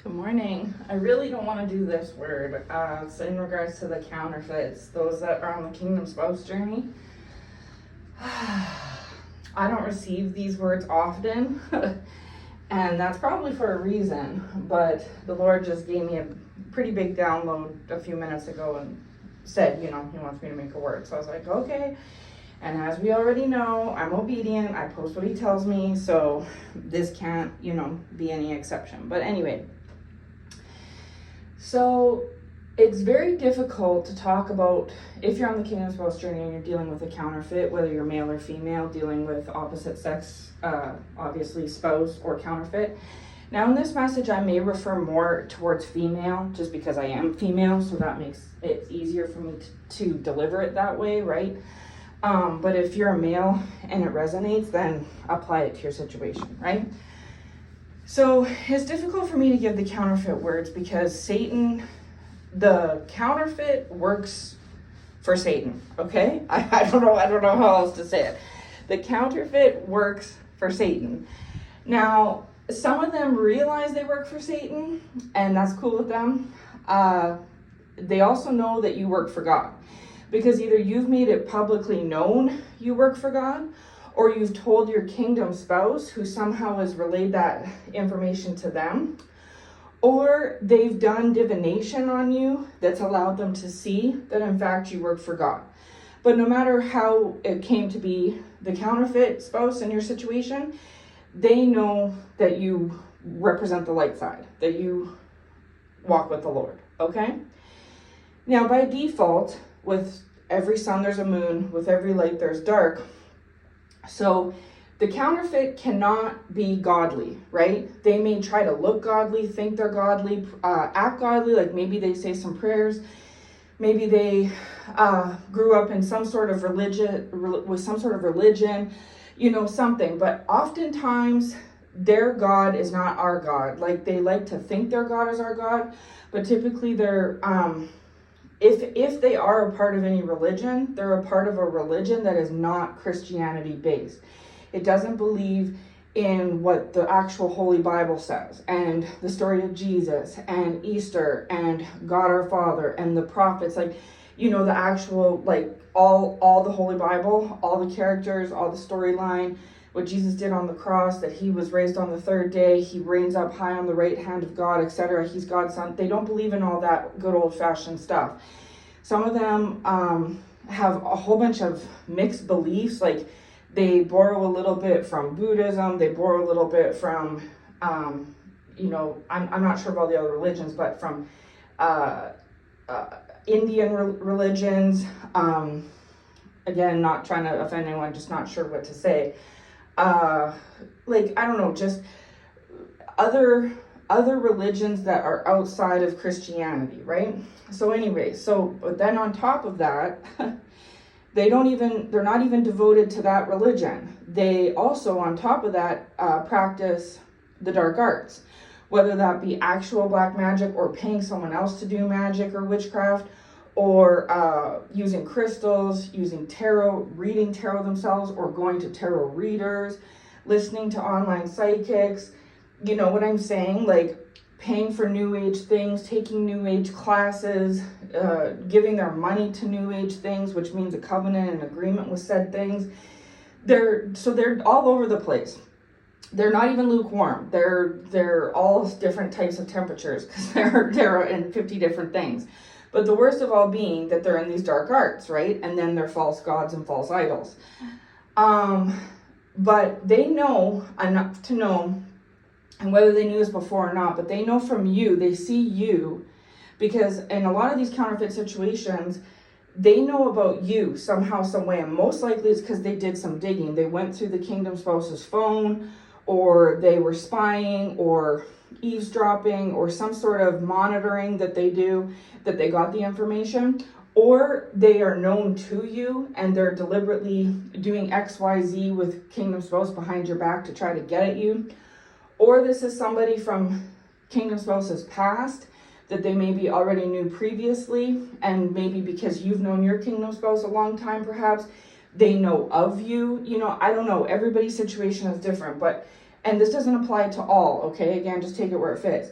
Good morning. I really don't want to do this word. It's in regards to the counterfeits, those that are on the kingdom spouse journey. I don't receive these words often, and that's probably for a reason, but the Lord just gave me a pretty big download a few minutes ago and said, He wants me to make a word. So I was like, okay. And as we already know, I'm obedient. I post what He tells me, so this can't, be any exception. But anyway, so it's very difficult to talk about if you're on the kingdom spouse journey and you're dealing with a counterfeit, whether you're male or female, dealing with opposite sex, obviously spouse or counterfeit. Now in this message, I may refer more towards female just because I am female, so that makes it easier for me to deliver it that way, right? But if you're a male and it resonates, then apply it to your situation, right? So it's difficult for me to give the counterfeit words because the counterfeit works for Satan, okay? I don't know how else to say it. The counterfeit works for Satan. Now, some of them realize they work for Satan, and that's cool with them. They also know that you work for God, because either you've made it publicly known you work for God, or you've told your kingdom spouse who somehow has relayed that information to them, or they've done divination on you that's allowed them to see that in fact you work for God. But no matter how it came to be the counterfeit spouse in your situation, they know that you represent the light side, that you walk with the Lord, okay? Now by default, with every sun there's a moon, with every light there's dark. So the counterfeit cannot be godly, right? They may try to look godly, think they're godly, act godly, like maybe they say some prayers, maybe they grew up in some sort of religion, something. But oftentimes their God is not our God. Like they like to think their God is our God, but typically they're if they are a part of any religion, they're a part of a religion that is not Christianity based. It doesn't believe in what the actual Holy Bible says, and the story of Jesus, and Easter, and God our Father, and the prophets, the actual, all the Holy Bible, all the characters, all the storyline, what Jesus did on the cross, that He was raised on the third day, He reigns up high on the right hand of God, etc. He's God's son. They don't believe in all that good old-fashioned stuff. Some of them have a whole bunch of mixed beliefs, like they borrow a little bit from Buddhism, they borrow a little bit from, I'm not sure about the other religions, but from Indian religions. Again, not trying to offend anyone, just not sure what to say. I don't know, just other religions that are outside of Christianity, right? So anyway, but then on top of that, they're not even devoted to that religion. They also, on top of that, practice the dark arts, whether that be actual black magic or paying someone else to do magic or witchcraft, or using crystals, using tarot, reading tarot themselves, or going to tarot readers, listening to online psychics. You know what I'm saying? Like paying for new age things, taking new age classes, giving their money to new age things, which means a covenant and agreement with said things. They're all over the place. They're not even lukewarm. They're all different types of temperatures, because they're in 50 different things. But the worst of all being that they're in these dark arts, right? And then they're false gods and false idols. But they know enough to know, and whether they knew this before or not, but they know from you, they see you, because in a lot of these counterfeit situations, they know about you somehow, some way, and most likely it's because they did some digging. They went through the kingdom spouse's phone, or they were spying, or eavesdropping, or some sort of monitoring that they do, that they got the information, or they are known to you and they're deliberately doing XYZ with kingdom spouse behind your back to try to get at you, or this is somebody from kingdom spouse's past that they maybe already knew previously, and maybe because you've known your kingdom spouse a long time, perhaps they know of you. I don't know, everybody's situation is different, and this doesn't apply to all, okay? Again, just take it where it fits.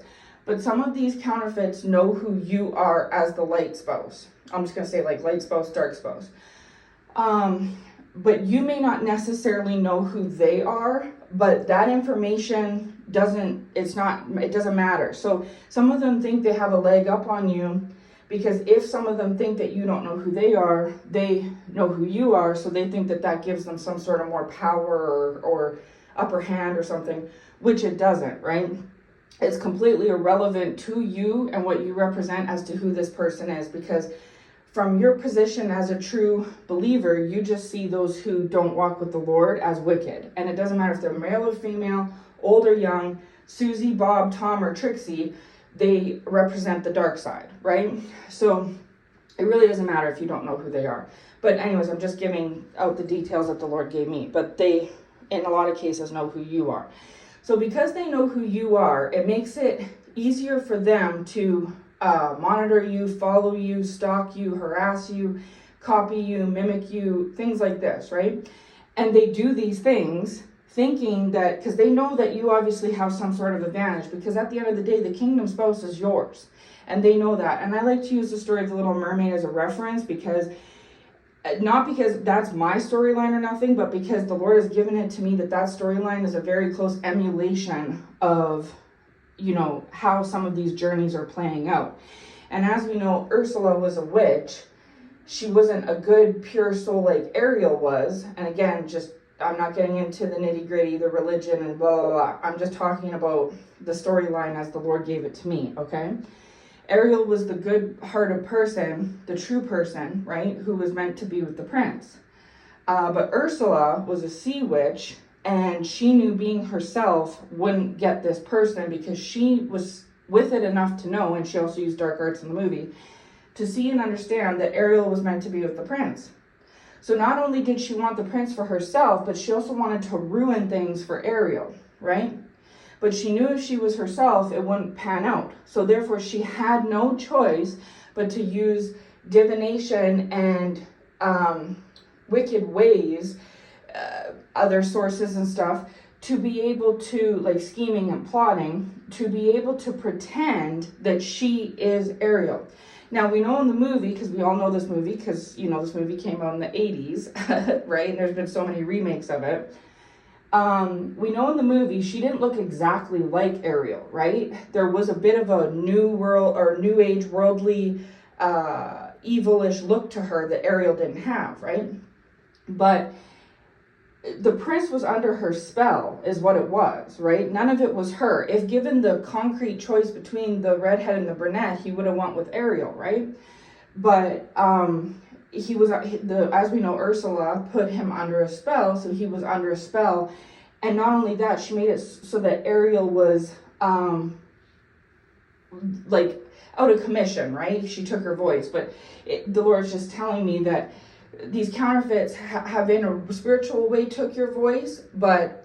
But some of these counterfeits know who you are as the light spouse. I'm just going to say like light spouse, dark spouse. But you may not necessarily know who they are, but that information it doesn't matter. So some of them think they have a leg up on you, because if some of them think that you don't know who they are, they know who you are, so they think that that gives them some sort of more power or upper hand or something, which it doesn't, right? It's completely irrelevant to you and what you represent as to who this person is, because from your position as a true believer, you just see those who don't walk with the Lord as wicked. And it doesn't matter if they're male or female, old or young, Susie, Bob, Tom, or Trixie, they represent the dark side, right? So it really doesn't matter if you don't know who they are. But anyways, I'm just giving out the details that the Lord gave me. But they, in a lot of cases, know who you are. So because they know who you are, it makes it easier for them to monitor you, follow you, stalk you, harass you, copy you, mimic you, things like this, right? And they do these things thinking that, because they know that you obviously have some sort of advantage, because at the end of the day, the kingdom spouse is yours. And they know that. And I like to use the story of the Little Mermaid as a reference, because not because that's my storyline or nothing, but because the Lord has given it to me that storyline is a very close emulation of, how some of these journeys are playing out. And as we know, Ursula was a witch. She wasn't a good, pure soul like Ariel was. And again, I'm not getting into the nitty gritty, the religion and blah, blah, blah. I'm just talking about the storyline as the Lord gave it to me, okay? Ariel was the good-hearted person, the true person, right, who was meant to be with the prince. But Ursula was a sea witch, and she knew being herself wouldn't get this person, because she was with it enough to know, and she also used dark arts in the movie, to see and understand that Ariel was meant to be with the prince. So not only did she want the prince for herself, but she also wanted to ruin things for Ariel, right? But she knew if she was herself, it wouldn't pan out. So therefore, she had no choice but to use divination and wicked ways, other sources and stuff, to be able to, like scheming and plotting, to be able to pretend that she is Ariel. Now, we know in the movie, because we all know this movie, because, this movie came out in the 80s, right? And there's been so many remakes of it. We know in the movie, she didn't look exactly like Ariel, right? There was a bit of a new world or new age worldly, evilish look to her that Ariel didn't have, right? But the prince was under her spell is what it was, right? None of it was her. If given the concrete choice between the redhead and the brunette, he would have went with Ariel, right? But he was as we know, Ursula put him under a spell, so he was under a spell. And not only that, she made it so that Ariel was like out of commission, right? She took her voice. But the Lord's just telling me that these counterfeits have in a spiritual way took your voice, but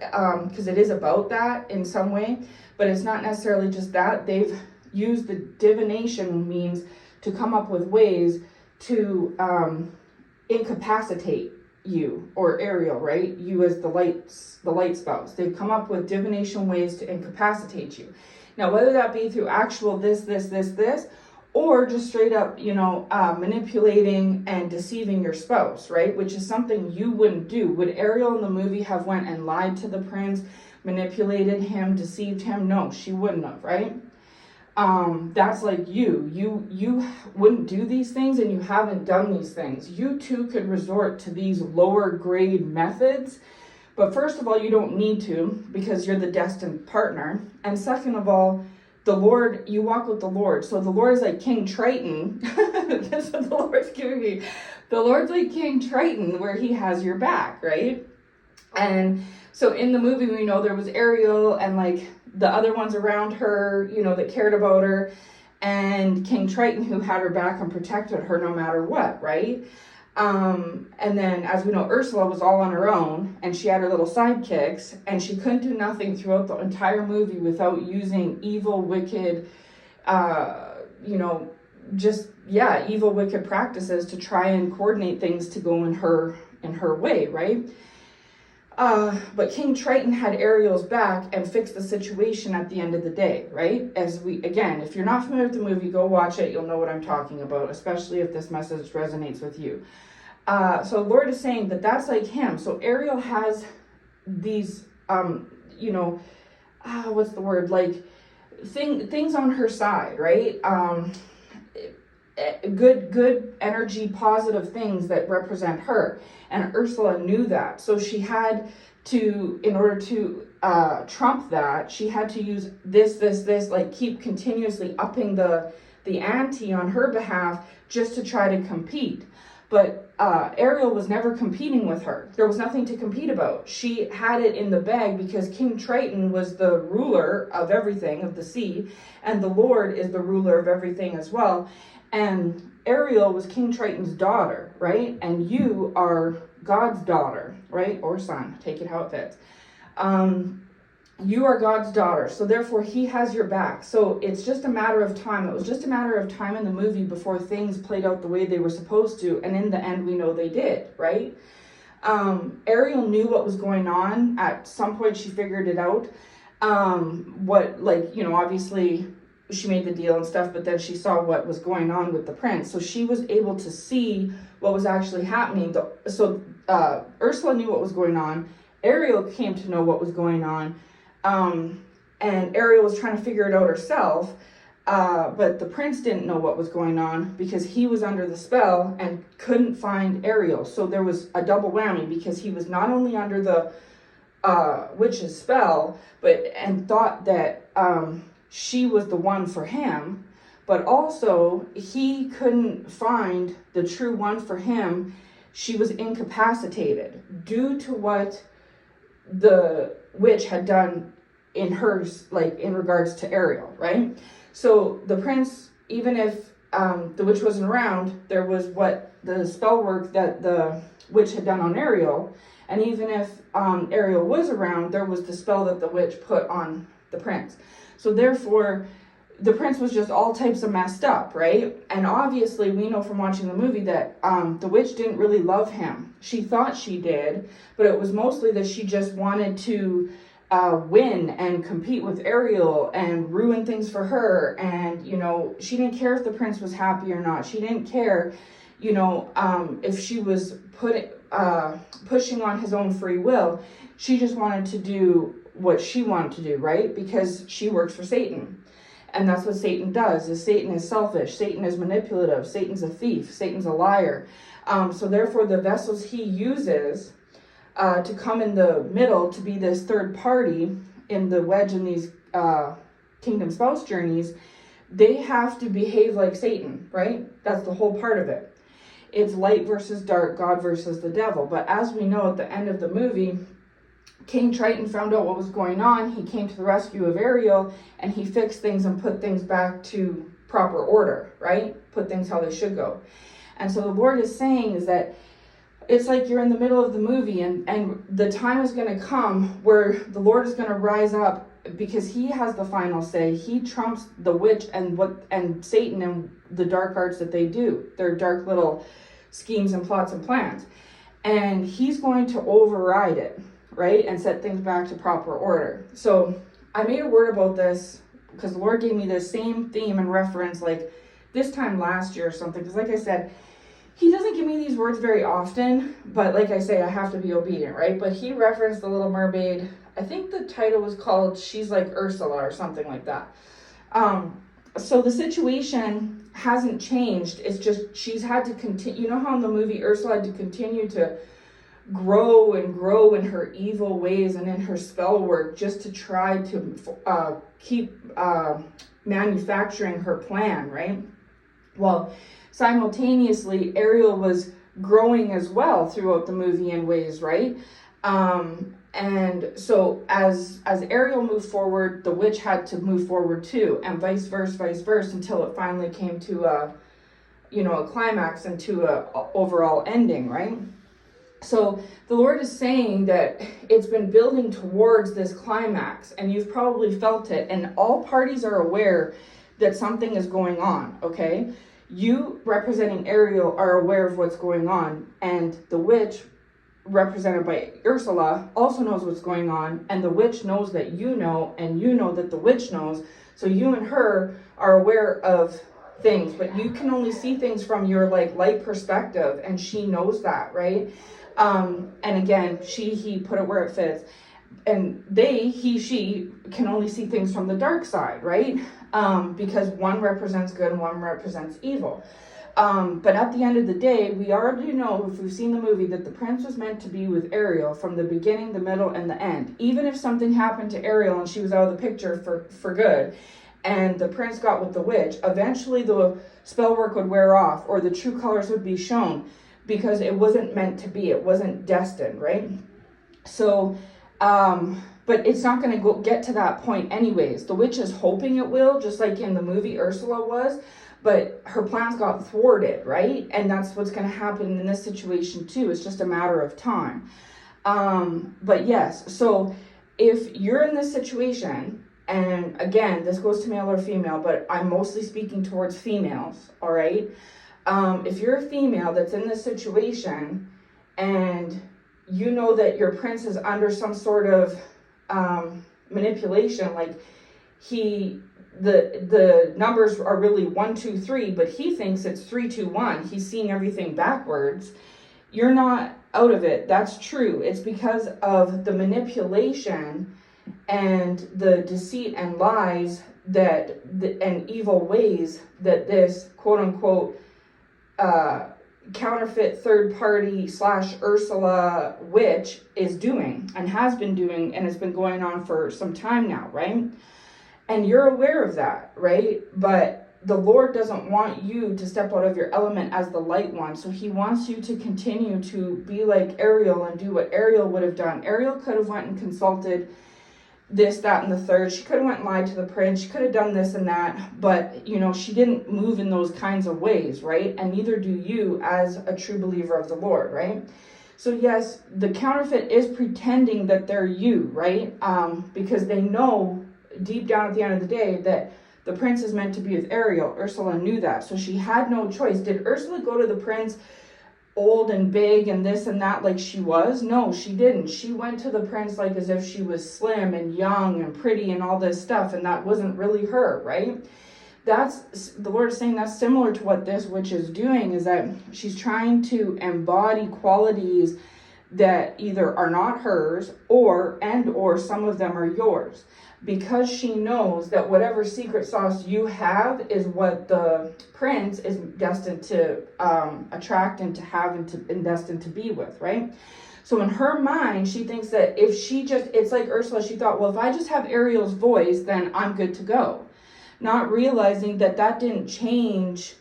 because it is about that in some way, but it's not necessarily just that. They've used the divination means to come up with ways to incapacitate you or Ariel, right? You as the light spouse. They've come up with divination ways to incapacitate you. Now, whether that be through actual this, or just straight up, manipulating and deceiving your spouse, right? Which is something you wouldn't do. Would Ariel in the movie have went and lied to the prince, manipulated him, deceived him? No, she wouldn't have, right? That's like you wouldn't do these things, and you haven't done these things. You too could resort to these lower grade methods, but first of all, you don't need to, because you're the destined partner. And second of all, the Lord, you walk with the Lord. So the Lord is like King Triton. That's what the Lord's giving me. The Lord's like King Triton, where he has your back, right? And so in the movie, we know there was Ariel and like the other ones around her, that cared about her, and King Triton, who had her back and protected her no matter what, right? And then, as we know, Ursula was all on her own, and she had her little sidekicks, and she couldn't do nothing throughout the entire movie without using evil, wicked, evil, wicked practices to try and coordinate things to go in her way, right? But King Triton had Ariel's back and fixed the situation at the end of the day, right? Again, if you're not familiar with the movie, go watch it. You'll know what I'm talking about, especially if this message resonates with you. So the Lord is saying that that's like him. So Ariel has these, what's the word? Like things on her side, right? Good energy, positive things that represent her. And Ursula knew that. So she had to, in order to trump that, she had to use this, like keep continuously upping the ante on her behalf just to try to compete. But Ariel was never competing with her. There was nothing to compete about. She had it in the bag because King Triton was the ruler of everything, of the sea, and the Lord is the ruler of everything as well. And Ariel was King Triton's daughter, right? And you are God's daughter, right? Or son, take it how it fits. You are God's daughter, so therefore he has your back. So it's just a matter of time. It was just a matter of time in the movie before things played out the way they were supposed to, and in the end we know they did, right? Ariel knew what was going on. At some point she figured it out. Obviously she made the deal and stuff, but then she saw what was going on with the prince, so she was able to see what was actually happening. Ursula knew what was going on. Ariel came to know what was going on. And Ariel was trying to figure it out herself, but the prince didn't know what was going on because he was under the spell and couldn't find Ariel. So there was a double whammy because he was not only under the witch's spell, and thought that she was the one for him, but also he couldn't find the true one for him. She was incapacitated due to what the witch had done in hers, like in regards to Ariel, right? So the prince, even if the witch wasn't around, there was what the spell work that the witch had done on Ariel, and even if Ariel was around, there was the spell that the witch put on the prince. So therefore, the prince was just all types of messed up, right? And obviously, we know from watching the movie that the witch didn't really love him. She thought she did, but it was mostly that she just wanted to win and compete with Ariel and ruin things for her. And, she didn't care if the prince was happy or not. She didn't care, if she was pushing on his own free will. She just wanted to do what she wanted to do, right? Because she works for Satan. And that's what Satan does. Satan is selfish. Satan is manipulative. Satan's a thief. Satan's a liar. So therefore, the vessels he uses to come in the middle to be this third party in the wedge in these kingdom spouse journeys, they have to behave like Satan, right? That's the whole part of it. It's light versus dark, God versus the devil. But as we know at the end of the movie, King Triton found out what was going on. He came to the rescue of Ariel, and he fixed things and put things back to proper order, right? Put things how they should go. And so the Lord is saying is that it's like you're in the middle of the movie, and the time is going to come where the Lord is going to rise up because he has the final say. He trumps the witch and Satan and the dark arts that they do, their dark little schemes and plots and plans. And he's going to override it, right? And set things back to proper order. So I made a word about this because the Lord gave me the same theme and reference like this time last year or something. Because like I said, he doesn't give me these words very often, but like I say, I have to be obedient, right? But he referenced The Little Mermaid. I think the title was called She's Like Ursula or something like that. So the situation hasn't changed. It's just she's had to continue. You know how in the movie Ursula had to continue to grow and grow in her evil ways and in her spell work just to try to keep manufacturing her plan, right? Well, simultaneously, Ariel was growing as well throughout the movie in ways, right? And so as Ariel moved forward, the witch had to move forward too, and vice versa, until it finally came to a climax and to a overall ending, right? So the Lord is saying that it's been building towards this climax, and you've probably felt it, and all parties are aware that something is going on, okay? You, representing Ariel, are aware of what's going on, and the witch, represented by Ursula, also knows what's going on, and the witch knows that you know, and you know that the witch knows. So you and her are aware of things, but you can only see things from your like light perspective, and she knows that, right? And again, he put it where it fits. And she can only see things from the dark side, right? Because one represents good and one represents evil. But at the end of the day, we already know, if we've seen the movie, that the prince was meant to be with Ariel from the beginning, the middle, and the end. Even if something happened to Ariel and she was out of the picture for good, and the prince got with the witch, eventually the spell work would wear off, or the true colors would be shown, because it wasn't meant to be. It wasn't destined, right? So, but it's not going to get to that point anyways. The witch is hoping it will, just like in the movie Ursula was, but her plans got thwarted, right? And that's what's going to happen in this situation too. It's just a matter of time. But yes, so if you're in this situation, and again, this goes to male or female, but I'm mostly speaking towards females, all right? If you're a female that's in this situation and you know that your prince is under some sort of manipulation, like the numbers are really 1, 2, 3, but he thinks it's 3, 2, 1. He's seeing everything backwards. You're not out of it. That's true. It's because of the manipulation and the deceit and lies and evil ways that this quote unquote counterfeit third party / Ursula witch is doing and has been doing, and it's been going on for some time now, right? And you're aware of that, right? But the Lord doesn't want you to step out of your element as the light one. So he wants you to continue to be like Ariel and do what Ariel would have done. Ariel could have went and consulted this, that, and the third. She could have went and lied to the prince. She could have done this and that, but she didn't move in those kinds of ways, right? And neither do you as a true believer of the Lord, right? So yes, the counterfeit is pretending that they're you, right? Because they know deep down at the end of the day that the prince is meant to be with Ariel. Ursula knew that, so she had no choice. Did Ursula go to the prince old and big and this and that like she was? No, she didn't. She went to the prince like as if she was slim and young and pretty and all this stuff, and that wasn't really her, right? That's the Lord is saying that's similar to what this witch is doing, is that she's trying to embody qualities that either are not hers or some of them are yours, because she knows that whatever secret sauce you have is what the prince is destined to attract and to have and destined to be with, right? So in her mind, she thinks that if she it's like Ursula, she thought, well, if I just have Ariel's voice, then I'm good to go. Not realizing that didn't change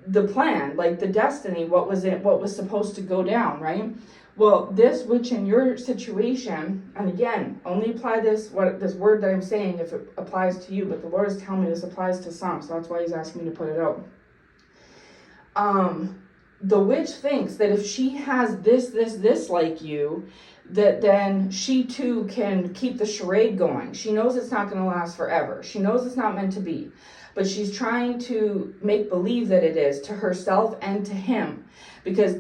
the plan, like the destiny, what was supposed to go down, right? Well, this witch in your situation, and again, only apply this word that I'm saying if it applies to you, but the Lord is telling me this applies to some, so that's why he's asking me to put it out. The witch thinks that if she has this like you, that then she too can keep the charade going. She knows it's not going to last forever. She knows it's not meant to be, but she's trying to make believe that it is, to herself and to him. Because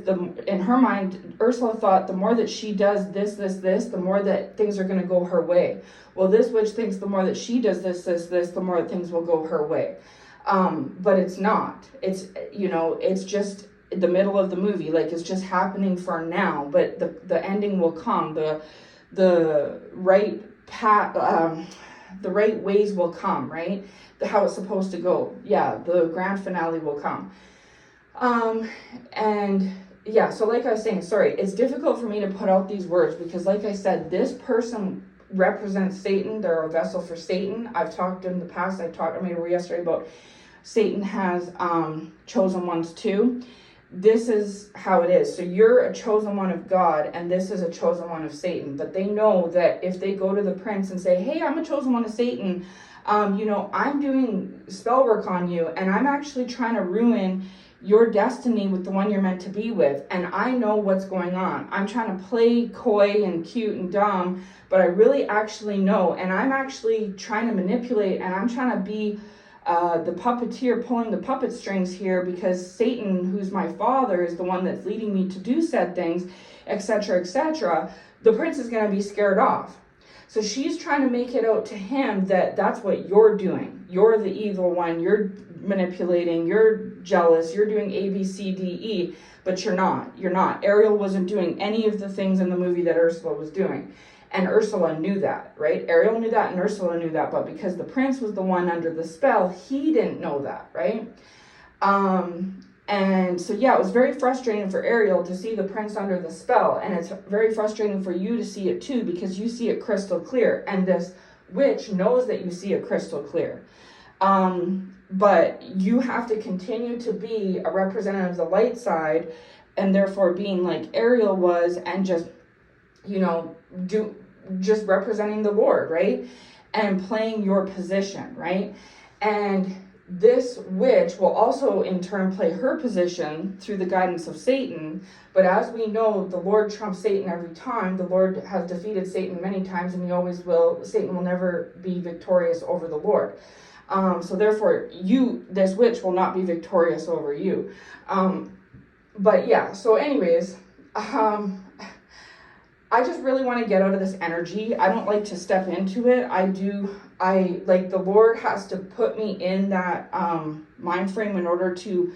in her mind, Ursula thought the more that she does this, the more that things are going to go her way. Well, this witch thinks the more that she does this, the more that things will go her way. But it's not. It's just the middle of the movie. Like, it's just happening for now. But the ending will come. The right path, the right ways will come, right? How it's supposed to go. Yeah, the grand finale will come. And yeah, so like I was saying, sorry, it's difficult for me to put out these words because, like I said, this person represents Satan. They're a vessel for Satan. I've talked in the past, I made a video yesterday about Satan has chosen ones too. This is how it is. So you're a chosen one of God, and this is a chosen one of Satan. But they know that if they go to the prince and say, hey, I'm a chosen one of Satan, I'm doing spell work on you, and I'm actually trying to ruin your destiny with the one you're meant to be with, and I know what's going on. I'm trying to play coy and cute and dumb, but I really actually know, and I'm actually trying to manipulate, and I'm trying to be the puppeteer pulling the puppet strings here, because Satan, who's my father, is the one that's leading me to do said things. etc., etc., the prince is going to be scared off. So she's trying to make it out to him that that's what you're doing. You're the evil one. You're manipulating. You're jealous. You're doing A, B, C, D, E. But you're not. You're not. Ariel wasn't doing any of the things in the movie that Ursula was doing. And Ursula knew that, right? Ariel knew that and Ursula knew that. But because the prince was the one under the spell, he didn't know that, right? And so, yeah, it was very frustrating for Ariel to see the prince under the spell. And it's very frustrating for you to see it too, because you see it crystal clear. And this witch knows that you see it crystal clear. But you have to continue to be a representative of the light side, and therefore being like Ariel was, and just, just representing the Lord, right? And playing your position, right? And this witch will also in turn play her position through the guidance of Satan. But as we know, the Lord trumps Satan every time. The Lord has defeated Satan many times, and he always will. Satan will never be victorious over the Lord. So therefore, this witch will not be victorious over you. But yeah, so anyways, I just really want to get out of this energy. I don't like to step into it. The Lord has to put me in that mind frame in order to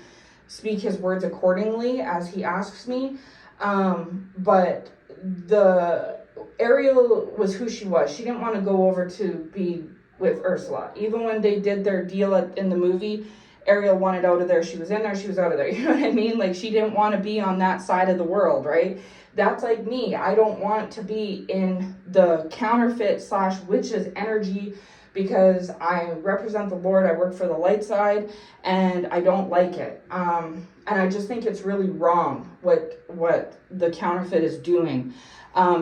speak his words accordingly as he asks me. But the Ariel was who she was. She didn't want to go over to be with Ursula. Even when they did their deal in the movie, Ariel wanted out of there. She was in there, she was out of there. You know what I mean? Like, she didn't want to be on that side of the world, right? That's like me. I don't want to be in the counterfeit / witches energy, because I represent the Lord. I work for the light side, and I don't like it. And I just think it's really wrong what the counterfeit is doing.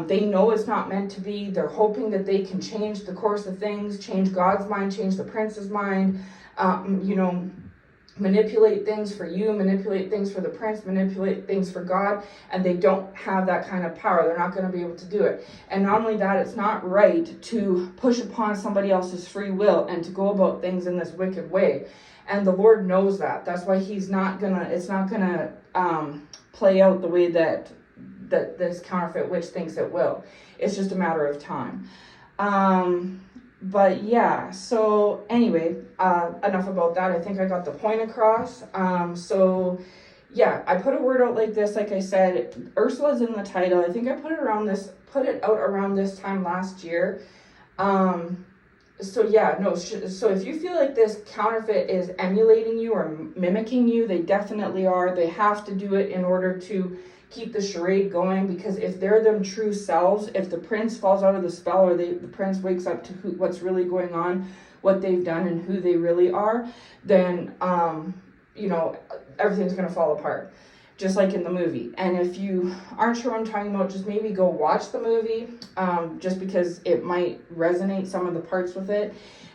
They know it's not meant to be. They're hoping that they can change the course of things, change God's mind, change the prince's mind, manipulate things for you, manipulate things for the prince, manipulate things for God, and they don't have that kind of power. They're not going to be able to do it. And not only that, it's not right to push upon somebody else's free will and to go about things in this wicked way. And the Lord knows that. That's why it's not gonna play out the way that this counterfeit witch thinks it will. It's just a matter of time. But yeah, so anyway, enough about that. I think I got the point across. So yeah, I put a word out like this. Like I said, Ursula's in the title. I think I put it out around this time last year. So if you feel like this counterfeit is emulating you or mimicking you, they definitely are. They have to do it in order to keep the charade going, because if they're them true selves, if the prince falls out of the spell, or the prince wakes up to what's really going on, what they've done and who they really are, then everything's going to fall apart, just like in the movie. And if you aren't sure what I'm talking about, just maybe go watch the movie, just because it might resonate some of the parts with it.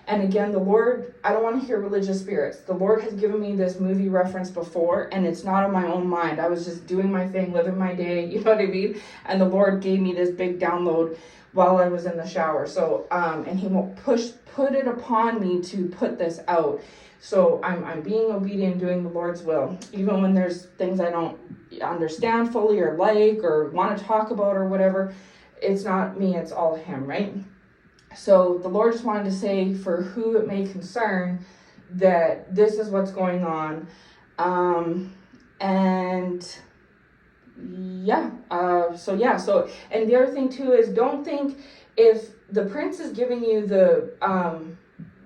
And again, the Lord, I don't want to hear religious spirits. The Lord has given me this movie reference before, and it's not in my own mind. I was just doing my thing, living my day, you know what I mean? And the Lord gave me this big download while I was in the shower. So, and he put it upon me to put this out. So I'm being obedient, doing the Lord's will, even when there's things I don't understand fully or like or want to talk about or whatever. It's not me, it's all him, right? So the Lord just wanted to say, for who it may concern, that this is what's going on. And the other thing too is, don't think if the prince is giving you the,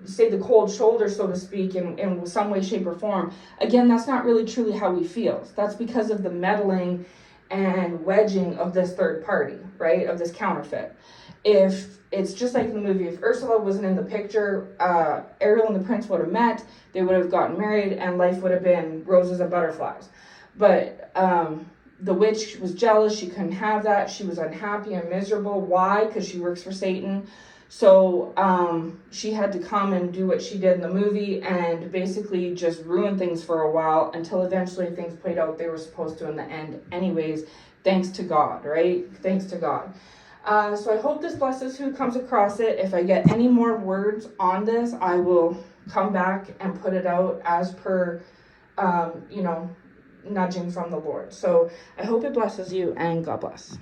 say the cold shoulder, so to speak, in some way, shape, or form, again, that's not really truly how he feels. That's because of the meddling and wedging of this third party, right, of this counterfeit. If it's just like in the movie, if Ursula wasn't in the picture, Ariel and the prince would have met, they would have gotten married, and life would have been roses and butterflies. But the witch was jealous. She couldn't have that. She was unhappy and miserable. Why? Because she works for Satan. So she had to come and do what she did in the movie and basically just ruin things for a while, until eventually things played out they were supposed to in the end anyways, thanks to God, right? Thanks to God. So I hope this blesses who comes across it. If I get any more words on this, I will come back and put it out as per, nudging from the Lord. So I hope it blesses you, and God bless.